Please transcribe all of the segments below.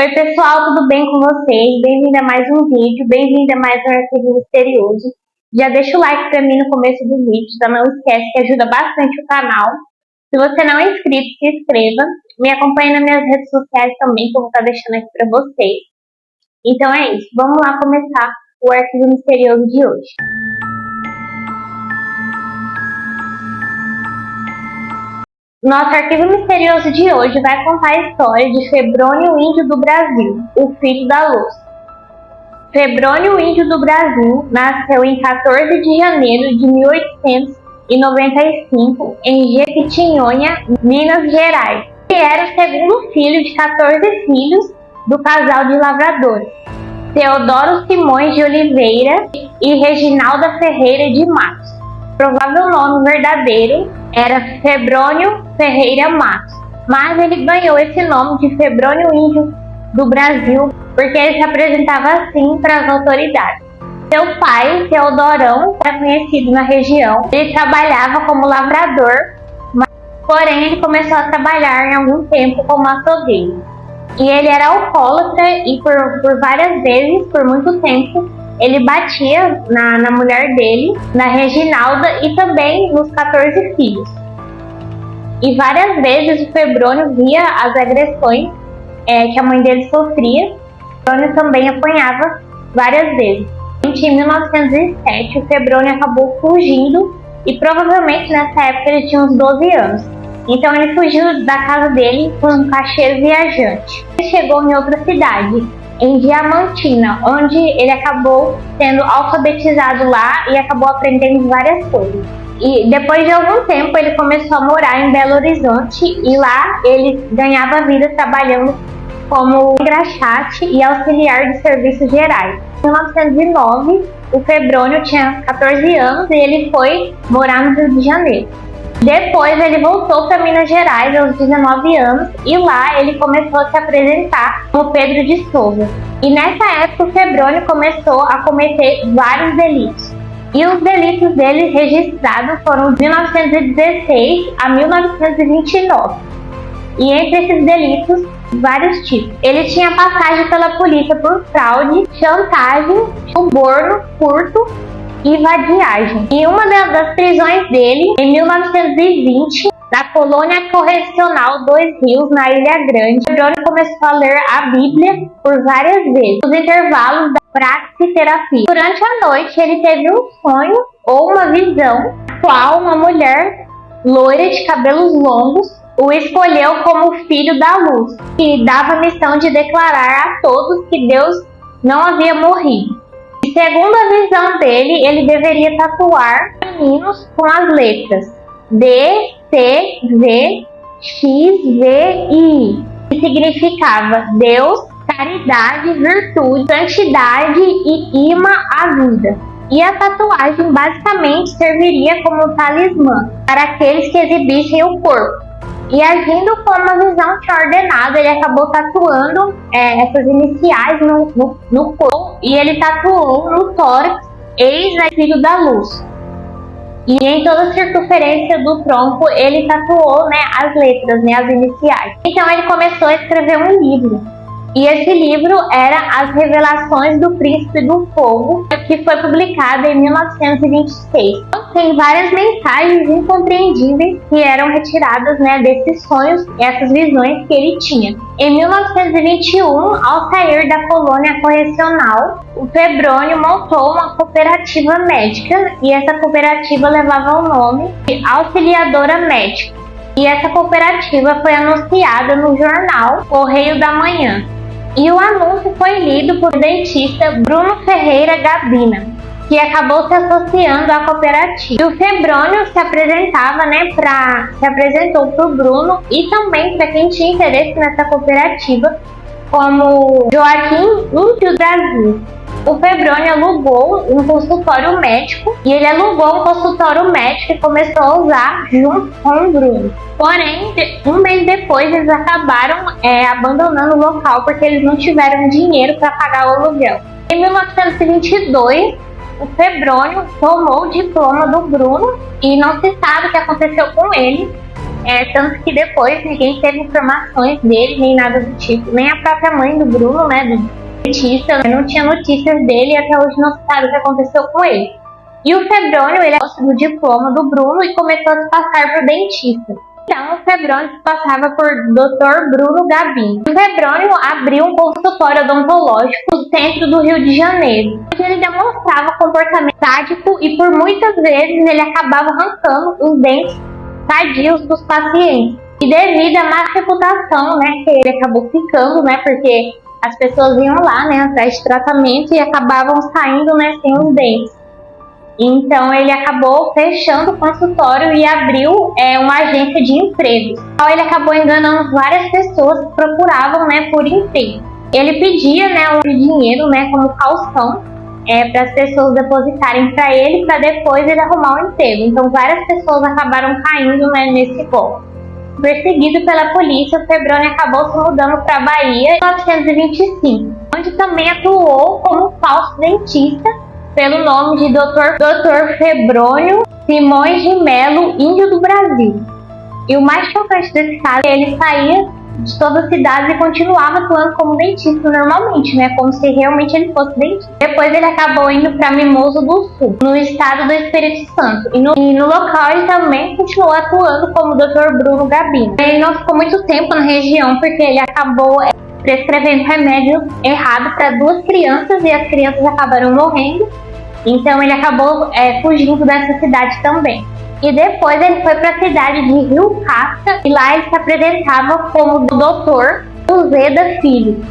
Oi pessoal, tudo bem com vocês? Bem-vindo a mais um vídeo, bem-vindo a mais um arquivo misterioso. Já deixa o like pra mim no começo do vídeo, então não esquece que ajuda bastante o canal. Se você não é inscrito, se inscreva. Me acompanhe nas minhas redes sociais também, que eu vou estar deixando aqui pra vocês. Então é isso, vamos lá começar o arquivo misterioso de hoje. Nosso arquivo misterioso de hoje vai contar a história de Febrônio Índio do Brasil, o filho da luz. Febrônio Índio do Brasil nasceu em 14 de janeiro de 1895 em Jequitinhonha, Minas Gerais. Ele era o segundo filho de 14 filhos do casal de lavradores, Teodoro Simões de Oliveira e Reginalda Ferreira de Matos. Provável nome verdadeiro era Febrônio Ferreira Matos, mas ele ganhou esse nome de Febrônio Índio do Brasil porque ele se apresentava assim para as autoridades. Seu pai, Teodorão, era conhecido na região. Ele trabalhava como lavrador, porém ele começou a trabalhar em algum tempo como açougueiro. E ele era alcoólatra e por várias vezes, por muito tempo, ele batia na mulher dele, na Reginalda e também nos 14 filhos. E várias vezes o Febrônio via as agressões que a mãe dele sofria. O Febrônio também apanhava várias vezes. Em 1907, o Febrônio acabou fugindo e provavelmente nessa época ele tinha uns 12 anos. Então ele fugiu da casa dele com um caixeiro viajante. Ele chegou em outra cidade, em Diamantina, onde ele acabou sendo alfabetizado lá e acabou aprendendo várias coisas. E depois de algum tempo ele começou a morar em Belo Horizonte e lá ele ganhava vida trabalhando como engraxate e auxiliar de serviços gerais. Em 1909, o Febrônio tinha 14 anos e ele foi morar no Rio de Janeiro. Depois ele voltou para Minas Gerais aos 19 anos e lá ele começou a se apresentar como Pedro de Souza. E nessa época o Febrônio começou a cometer vários delitos. E os delitos dele registrados foram de 1916 a 1929. E entre esses delitos, vários tipos. Ele tinha passagem pela polícia por fraude, chantagem, suborno, furto e vadiagem. E uma das prisões dele, em 1920, na colônia correcional Dois Rios, na Ilha Grande, Febrônio começou a ler a Bíblia por várias vezes, nos intervalos da praxiterapia. Durante a noite, ele teve um sonho ou uma visão, na qual uma mulher loira de cabelos longos o escolheu como filho da luz, e dava a missão de declarar a todos que Deus não havia morrido. E segundo a visão dele, ele deveria tatuar meninos com as letras D, C, V, X, V e I, que significava Deus, caridade, virtude, santidade e imã à vida. E a tatuagem basicamente serviria como talismã para aqueles que exibissem o corpo. E agindo como uma visão tinha ordenado, ele acabou tatuando essas iniciais no corpo. E ele tatuou no tórax, eis filho da luz. E em toda a circunferência do tronco ele tatuou as letras, as iniciais. Então ele começou a escrever um livro. E esse livro era As Revelações do Príncipe do Fogo, que foi publicado em 1926. Então, tem várias mensagens incompreendíveis que eram retiradas desses sonhos, essas visões que ele tinha. Em 1921, ao sair da colônia correcional, o Febrônio montou uma cooperativa médica e essa cooperativa levava o nome de Auxiliadora Médica. E essa cooperativa foi anunciada no jornal Correio da Manhã. E o anúncio foi lido por dentista Bruno Ferreira Gabina, que acabou se associando à cooperativa. E o Febrônio se apresentou para o Bruno e também para quem tinha interesse nessa cooperativa, como Joaquim Índio Brasil. O Febrônio alugou um consultório médico e ele alugou um consultório médico e começou a usar junto com o Bruno. Porém, um mês depois eles acabaram abandonando o local porque eles não tiveram dinheiro para pagar o aluguel. Em 1922, o Febrônio tomou o diploma do Bruno e não se sabe o que aconteceu com ele. Tanto que depois ninguém teve informações dele, nem nada do tipo. Nem a própria mãe do Bruno, né, do dentista, não tinha notícias dele e até hoje não se sabe o que aconteceu com ele. E o Febrônio, ele gosta do diploma do Bruno e começou a se passar por dentista. Então, o Febrônio se passava por Dr. Bruno Gabin. O Febrônio abriu um consultório odontológico no centro do Rio de Janeiro, onde ele demonstrava comportamento sádico e por muitas vezes ele acabava arrancando os dentes sadios dos pacientes. E devido à má reputação, né, que ele acabou ficando, né, porque as pessoas iam lá, né, atrás de tratamento e acabavam saindo, né, sem os dentes. Então ele acabou fechando o consultório e abriu uma agência de empregos. Então ele acabou enganando várias pessoas que procuravam, né, por emprego. Ele pedia, né, um dinheiro, né, como caução para as pessoas depositarem para ele, para depois ele arrumar um emprego. Então várias pessoas acabaram caindo, né, nesse golpe. Perseguido pela polícia, o Febrônio acabou se mudando para a Bahia em 1925, onde também atuou como falso dentista pelo nome de Dr. Febrônio Simões de Melo, índio do Brasil. E o mais chocante desse caso é que ele saía de toda a cidade e continuava atuando como dentista normalmente, né? Como se realmente ele fosse dentista. Depois ele acabou indo para Mimoso do Sul, no estado do Espírito Santo. E no local ele também continuou atuando como Dr. Bruno Gabin. Ele não ficou muito tempo na região porque ele acabou prescrevendo remédio errado para 2 crianças e as crianças acabaram morrendo. Então ele acabou fugindo dessa cidade também. E depois ele foi para a cidade de Rio Casca e lá ele se apresentava como Dr. Uzeda Filho.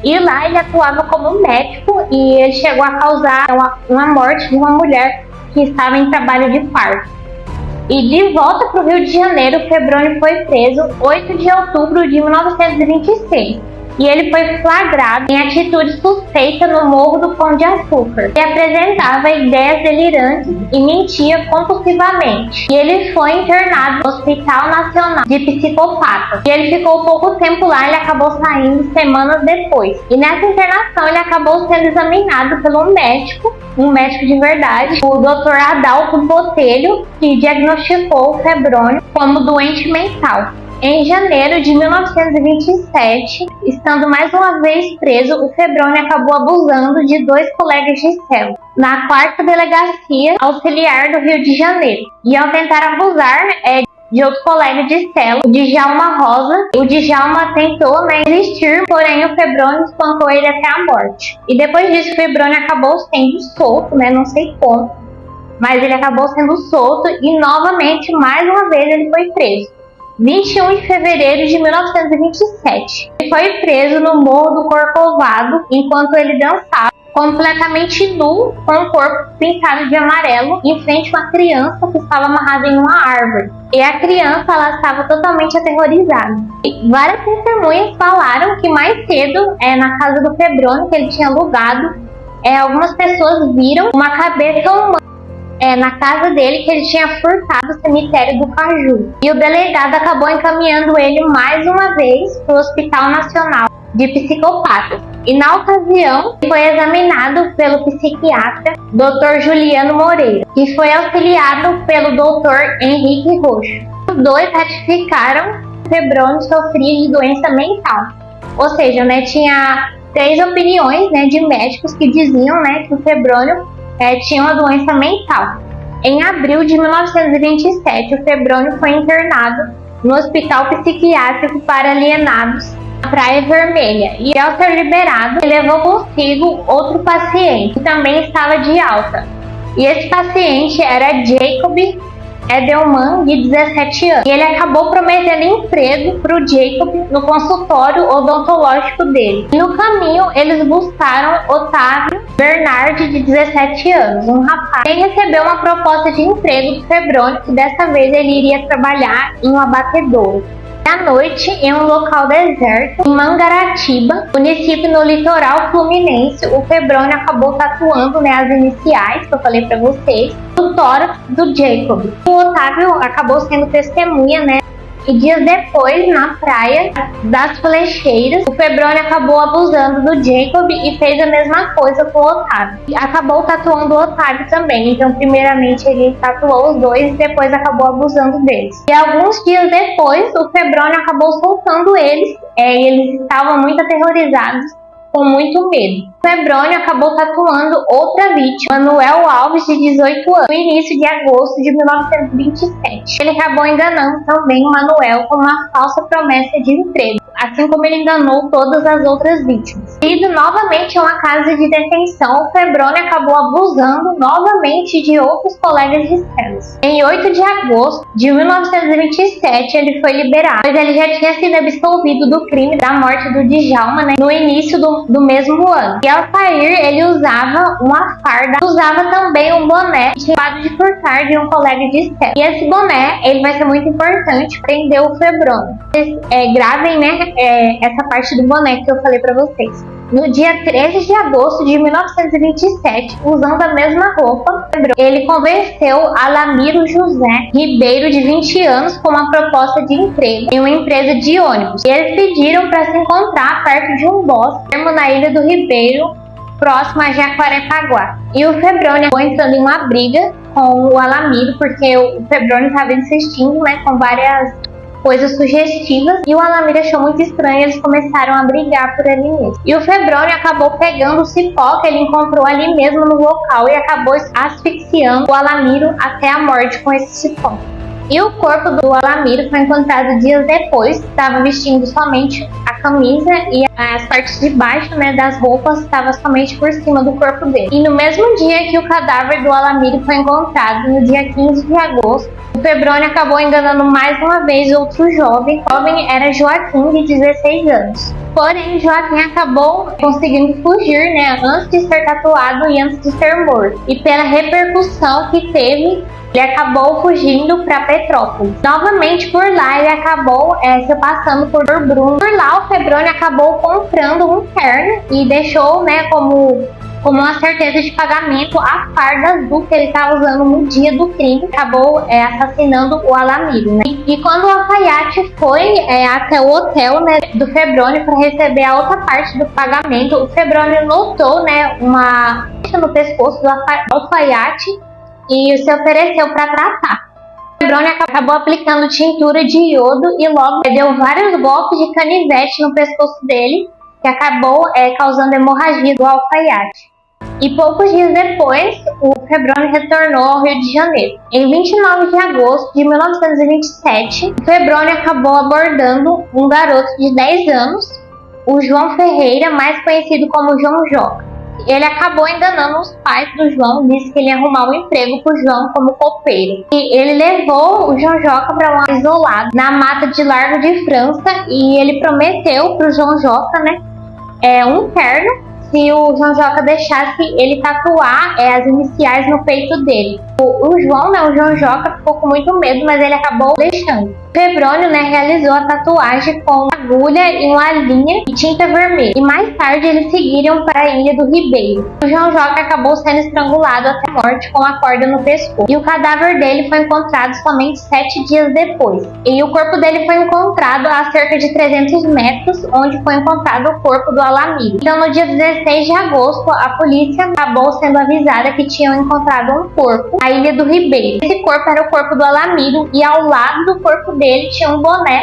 E lá ele atuava como médico e ele chegou a causar uma morte de uma mulher que estava em trabalho de parto. E de volta para o Rio de Janeiro, o Febrônio foi preso 8 de outubro de 1926. E ele foi flagrado em atitude suspeita no Morro do Pão de Açúcar. Ele apresentava ideias delirantes e mentia compulsivamente. E ele foi internado no Hospital Nacional de Psicopatas. E ele ficou pouco tempo lá, ele acabou saindo semanas depois. E nessa internação ele acabou sendo examinado pelo médico, um médico de verdade, o Dr. Adalto Botelho, que diagnosticou o Febrônio como doente mental. Em janeiro de 1927, estando mais uma vez preso, o Febrônio acabou abusando de 2 colegas de cela na 4ª Delegacia Auxiliar do Rio de Janeiro. E ao tentar abusar de outro colega de cela, o Djalma Rosa, o Djalma tentou resistir, porém o Febrônio espancou ele até a morte. E depois disso o Febrônio acabou sendo solto, não sei como, mas ele acabou sendo solto e novamente, mais uma vez, ele foi preso. 21 de fevereiro de 1927. Ele foi preso no Morro do Corcovado enquanto ele dançava, completamente nu, com o corpo pintado de amarelo, em frente a uma criança que estava amarrada em uma árvore. E a criança, ela estava totalmente aterrorizada. E várias testemunhas falaram que mais cedo, na casa do Febrônio, que ele tinha alugado, algumas pessoas viram uma cabeça humana na casa dele, que ele tinha furtado o cemitério do Caju. E o delegado acabou encaminhando ele mais uma vez para o Hospital Nacional de Psicopatas. E na ocasião foi examinado pelo psiquiatra Dr. Juliano Moreira, que foi auxiliado pelo Dr. Henrique Roxo. Os dois ratificaram que o Febrônio sofria de doença mental. Ou seja, tinha 3 opiniões de médicos que diziam que o Febrônio tinha uma doença mental. Em abril de 1927, o Febrônio foi internado no Hospital Psiquiátrico para Alienados, na Praia Vermelha. E ao ser liberado, ele levou consigo outro paciente, que também estava de alta. E esse paciente era Jacob Edelman, de 17 anos. E ele acabou prometendo emprego para o Jacob no consultório odontológico dele. E no caminho, eles buscaram Otávio Bernardi, de 17 anos, um rapaz que recebeu uma proposta de emprego do Febrônio, que dessa vez ele iria trabalhar em um abatedouro. À noite, em um local deserto, em Mangaratiba, município no litoral fluminense, o Febrônio acabou tatuando as iniciais, que eu falei para vocês, do tórax do Jacob. O Otávio acabou sendo testemunha E dias depois, na praia das Flecheiras, o Febrônio acabou abusando do Jacob e fez a mesma coisa com o Otávio. E acabou tatuando o Otávio também. Então, primeiramente, ele tatuou os dois e depois acabou abusando deles. E alguns dias depois, o Febrônio acabou soltando eles. Eles estavam muito aterrorizados, com muito medo. O Febrônio acabou tatuando outra vítima, Manuel Alves, de 18 anos, no início de agosto de 1927. Ele acabou enganando também o Manuel com uma falsa promessa de emprego, assim como ele enganou todas as outras vítimas. Indo novamente a uma casa de detenção, o Febrônio acabou abusando novamente de outros colegas de celas. Em 8 de agosto de 1927, ele foi liberado, pois ele já tinha sido absolvido do crime da morte do Djalma, no início do mesmo ano. E ao sair, ele usava uma farda, usava também um boné que tinha acabado de furtar de um colega de cela. E esse boné, ele vai ser muito importante para prender o Febrônio. Vocês gravem, essa parte do boné que eu falei para vocês. No dia 13 de agosto de 1927, usando a mesma roupa, ele convenceu Alamiro José Ribeiro, de 20 anos, com uma proposta de emprego em uma empresa de ônibus. E eles pediram para se encontrar perto de um bosque, na Ilha do Ribeiro, próximo a Jacarepaguá. E o Febrônio acabou entrando em uma briga com o Alamiro, porque o Febrônio estava insistindo, com várias coisas sugestivas, e o Alamiro achou muito estranho, eles começaram a brigar por ali mesmo. E o Febrônio acabou pegando o cipó que ele encontrou ali mesmo no local e acabou asfixiando o Alamiro até a morte com esse cipó. E o corpo do Alamiro foi encontrado dias depois, estava vestindo somente a camisa e as partes de baixo, das roupas, estava somente por cima do corpo dele. E no mesmo dia que o cadáver do Alamiro foi encontrado, no dia 15 de agosto, o Febrônio acabou enganando mais uma vez outro jovem. O jovem era Joaquim, de 16 anos. Porém, Joaquim acabou conseguindo fugir, antes de ser tatuado e antes de ser morto. E pela repercussão que teve, ele acabou fugindo para Petrópolis. Novamente por lá, ele acabou se passando por Bruno. Por lá, o Febrônio acabou comprando um terno e deixou, como uma certeza de pagamento a farda azul que ele estava usando no dia do crime. Acabou assassinando o Alamiro. E quando o alfaiate foi até o hotel do Febrônio para receber a outra parte do pagamento, o Febrônio notou uma mancha no pescoço do alfaiate e se ofereceu para tratar. O Febrônio acabou aplicando tintura de iodo e logo deu vários golpes de canivete no pescoço dele, que acabou causando hemorragia do alfaiate. E poucos dias depois, o Febrônio retornou ao Rio de Janeiro. Em 29 de agosto de 1927, o Febrônio acabou abordando um garoto de 10 anos, o João Ferreira, mais conhecido como João Joca. Ele acabou enganando os pais do João, disse que ele ia arrumar um emprego pro João como copeiro. E ele levou o João Joca para um isolado na mata de Largo de França e ele prometeu pro João Joca, um terno se o João Joca deixasse ele tatuar as iniciais no peito dele. O João Joca ficou com muito medo, mas ele acabou deixando. O Febrônio, realizou a tatuagem com uma agulha e uma linha de tinta vermelha. E mais tarde eles seguiram para a Ilha do Ribeiro. O João Joca acabou sendo estrangulado até a morte com uma corda no pescoço. E o cadáver dele foi encontrado somente 7 dias depois. E o corpo dele foi encontrado a cerca de 300 metros, onde foi encontrado o corpo do Alamiro. Então, no dia 16 de agosto, a polícia acabou sendo avisada que tinham encontrado um corpo na Ilha do Ribeiro. Esse corpo era o corpo do Alamiro e ao lado do corpo dele tinha um boné.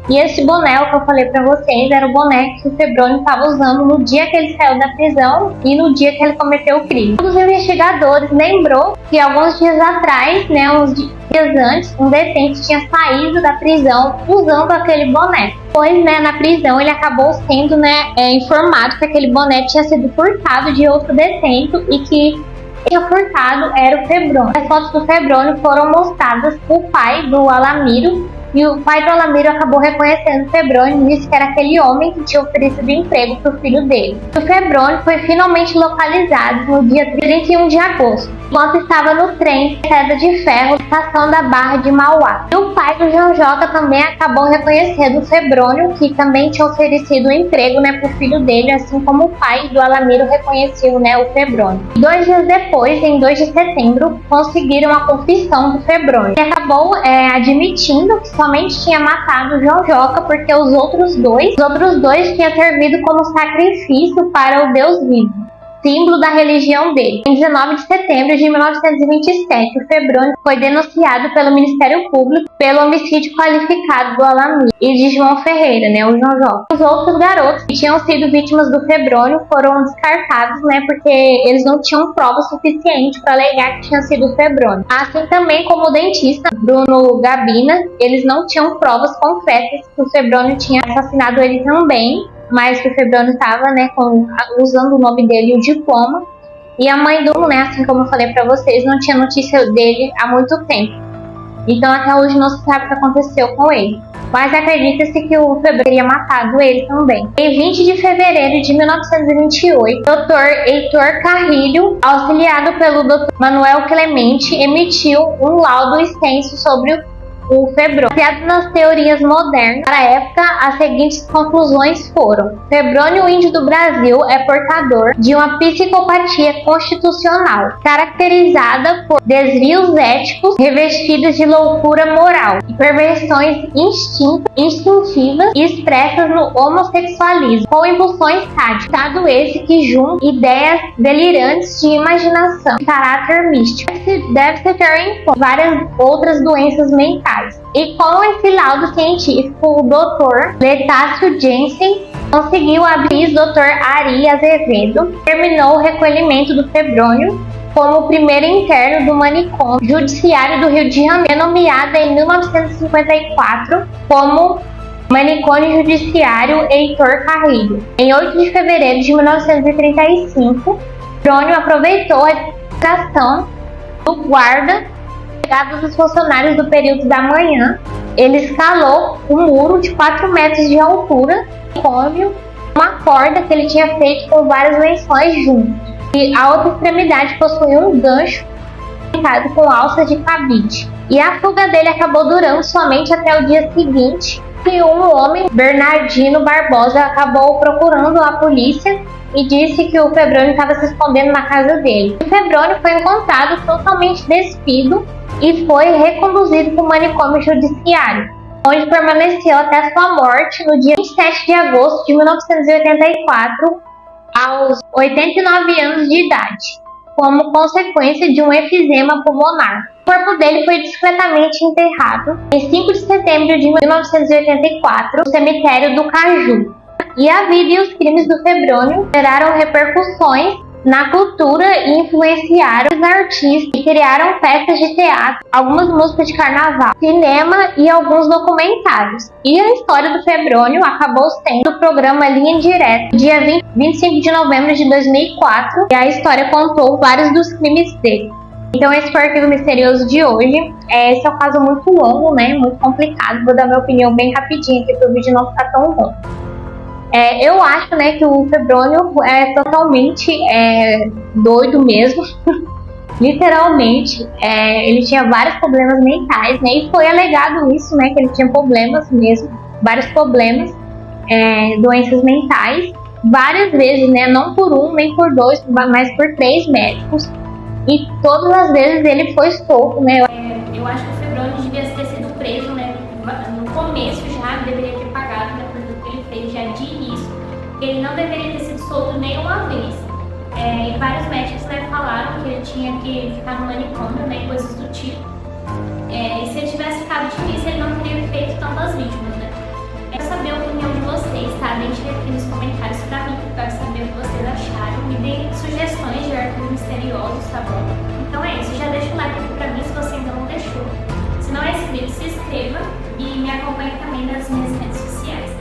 E esse boné, o que eu falei pra vocês, era o boné que o Febrônio estava usando no dia que ele saiu da prisão e no dia que ele cometeu o crime. Um dos investigadores lembrou que alguns dias atrás, uns dias antes, um detento tinha saído da prisão usando aquele boné. Pois, na prisão, ele acabou sendo informado que aquele boné tinha sido furtado de outro detento e que tinha furtado era o Febrônio. As fotos do Febrônio foram mostradas pro pai do Alamiro. E o pai do Alamiro acabou reconhecendo o Febrônio e disse que era aquele homem que tinha oferecido emprego para o filho dele. O Febrônio foi finalmente localizado no dia 31 de agosto, enquanto estava no trem de Estrada de Ferro, estação da Barra de Mauá. E o pai do João Joca também acabou reconhecendo o Febrônio, que também tinha oferecido um emprego para o filho dele, assim como o pai do Alamiro reconheceu o Febrônio. 2 dias depois, em 2 de setembro, conseguiram a confissão do Febrônio. Ele acabou admitindo que somente tinha matado o Jojoca porque os outros dois tinham servido como sacrifício para o Deus vivo, símbolo da religião dele. Em 19 de setembro de 1927, o Febrônio foi denunciado pelo Ministério Público pelo homicídio qualificado do Alamir e de João Ferreira, né, o Jojoca. Os outros garotos que tinham sido vítimas do Febrônio foram descartados, né, porque eles não tinham prova suficiente para alegar que tinha sido o Febrônio. Assim também como o dentista Bruno Gabina, eles não tinham provas concretas que o Febrônio tinha assassinado ele também, mas que o Febrônio estava, né, usando o nome dele e o diploma. E a mãe do, né, assim como eu falei pra vocês, não tinha notícia dele há muito tempo. Então até hoje não se sabe o que aconteceu com ele. Mas acredita-se que o Febrônio teria matado ele também. Em 20 de fevereiro de 1928, o Dr. Heitor Carrilho, auxiliado pelo Dr. Manuel Clemente, emitiu um laudo extenso sobre o Febrônio. Baseado nas teorias modernas, para a época, as seguintes conclusões foram: Febrônio índio do Brasil é portador de uma psicopatia constitucional, caracterizada por desvios éticos revestidos de loucura moral e perversões instintivas expressas no homossexualismo, com impulsões sádicas, dado esse que junta ideias delirantes de imaginação de caráter místico. Deve-se ter em conta várias outras doenças mentais. E com esse laudo científico, o Dr. Letácio Jensen conseguiu abrir o Dr. Ari Azevedo, terminou o recolhimento do Febrônio como o primeiro interno do manicômio judiciário do Rio de Janeiro, nomeada em 1954 como Manicômio Judiciário Heitor Carrilho. Em 8 de fevereiro de 1935, Febrônio aproveitou a distração do guarda dos funcionários do período da manhã. Ele escalou um muro de 4 metros de altura, com uma corda que ele tinha feito com vários lençóis juntos. E a outra extremidade possuía um gancho com alças de cabide. E a fuga dele acabou durando somente até o dia seguinte, que um homem, Bernardino Barbosa, acabou procurando a polícia e disse que o Febrônio estava se escondendo na casa dele. O Febrônio foi encontrado totalmente despido e foi reconduzido para o manicômio judiciário, onde permaneceu até sua morte no dia 27 de agosto de 1984, aos 89 anos de idade, como consequência de um efizema pulmonar. O corpo dele foi discretamente enterrado em 5 de setembro de 1984 no cemitério do Caju. E a vida e os crimes do Febrônio geraram repercussões na cultura e influenciaram os artistas e criaram peças de teatro, algumas músicas de carnaval, cinema e alguns documentários. E a história do Febrônio acabou sendo o programa Linha Direta, dia 25 de novembro de 2004, e a história contou vários dos crimes dele. Então esse foi o arquivo misterioso de hoje. Esse é um caso muito longo, né, muito complicado. Vou dar minha opinião bem rapidinho aqui para o vídeo não ficar tão longo. Eu acho, né, que o Febrônio é totalmente doido mesmo. Literalmente, ele tinha vários problemas mentais, né, e foi alegado isso, né, que ele tinha problemas mesmo, vários problemas, doenças mentais, várias vezes, né, não por um, nem por dois, mas por 3 médicos, e todas as vezes ele foi solto, né. Eu acho que o Febrônio devia ter sido preso, né, no começo já, deveria ter pagado, né, por tudo que ele fez já de início. Ele não deveria ter sido solto nenhuma vez. E vários médicos, né, falaram que ele tinha que ficar no manicômio, né, e coisas do tipo. E se ele tivesse ficado de início, ele não teria feito tantas vítimas, né. Eu quero saber a opinião de vocês, tá? Deixem aqui nos comentários pra mim, que eu quero saber o que vocês acharam. Me deem sugestões de arquivos misteriosos, tá bom? Então é isso, já deixa o like aqui pra mim se você ainda não deixou. Se não é inscrito, se inscreva e me acompanhe também nas minhas redes sociais.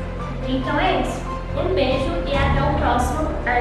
Então é isso. Um beijo e até o próximo arquivo.